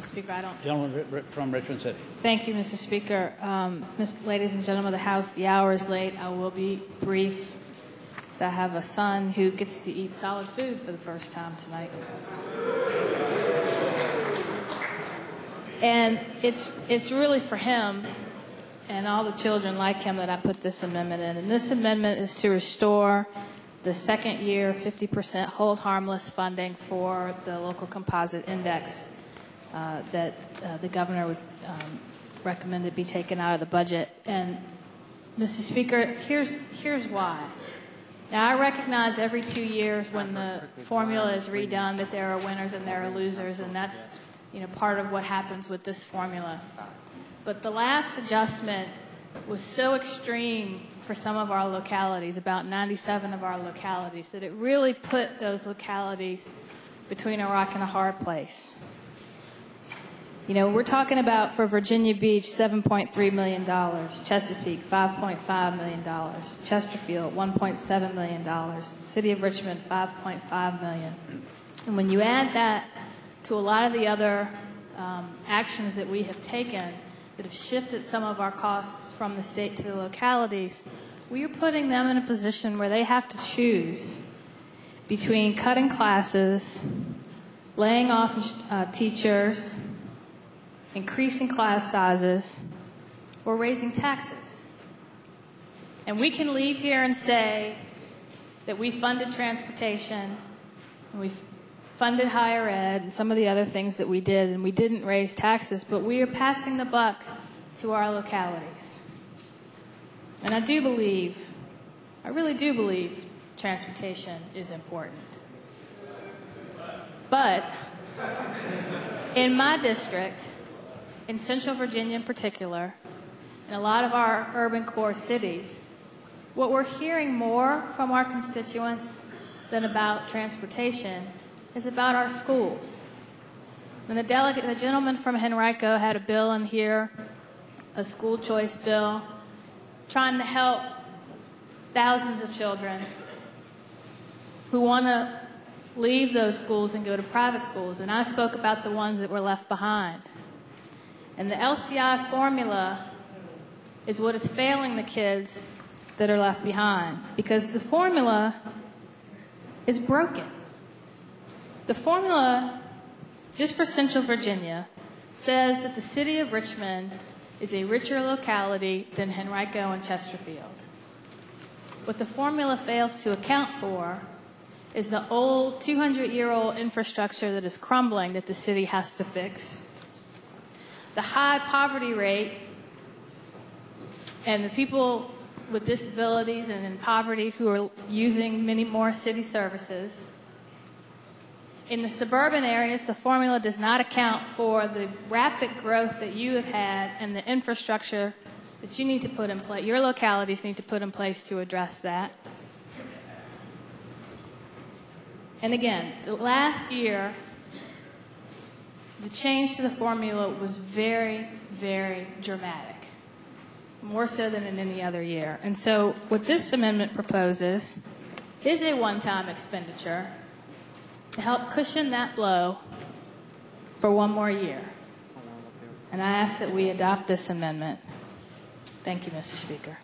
Mr. Speaker, I don't... Gentleman from Richmond City. Thank you, Mr. Speaker. Ladies and gentlemen of the House, the hour is late. I will be brief. I have a son who gets to eat solid food for the first time tonight. And it's really for him and all the children like him that I put this amendment in. And this amendment is to restore the second year 50% hold harmless funding for the local composite index that the governor would recommended be taken out of the budget. And Mr. Speaker, here's why. Now, I recognize every 2 years when the formula is redone that there are winners and there are losers, and that's part of what happens with this formula. But the last adjustment was so extreme for some of our localities, about 97 of our localities, that it really put those localities between a rock and a hard place. We're talking about, for Virginia Beach, $7.3 million, Chesapeake, $5.5 million, Chesterfield, $1.7 million, the City of Richmond, $5.5 million. And when you add that to a lot of the other actions that we have taken that have shifted some of our costs from the state to the localities, we are putting them in a position where they have to choose between cutting classes, laying off teachers, increasing class sizes, or raising taxes. And we can leave here and say that we funded transportation, and we funded higher ed, and some of the other things that we did, and we didn't raise taxes, but we are passing the buck to our localities. And I really do believe transportation is important. But in my district, in Central Virginia in particular, in a lot of our urban core cities, what we're hearing more from our constituents than about transportation is about our schools. And the gentleman from Henrico had a bill in here, a school choice bill, trying to help thousands of children who want to leave those schools and go to private schools. And I spoke about the ones that were left behind. And the LCI formula is what is failing the kids that are left behind, because the formula is broken. The formula, just for Central Virginia, says that the City of Richmond is a richer locality than Henrico and Chesterfield. What the formula fails to account for is the old 200-year-old infrastructure that is crumbling that the city has to fix, the high poverty rate, and the people with disabilities and in poverty who are using many more city services. In the suburban areas, the formula does not account for the rapid growth that you have had and the infrastructure that you need to put in place, your localities need to put in place to address that. And again, the last year, the change to the formula was very, very dramatic, more so than in any other year. And so what this amendment proposes is a one-time expenditure to help cushion that blow for one more year. And I ask that we adopt this amendment. Thank you, Mr. Speaker.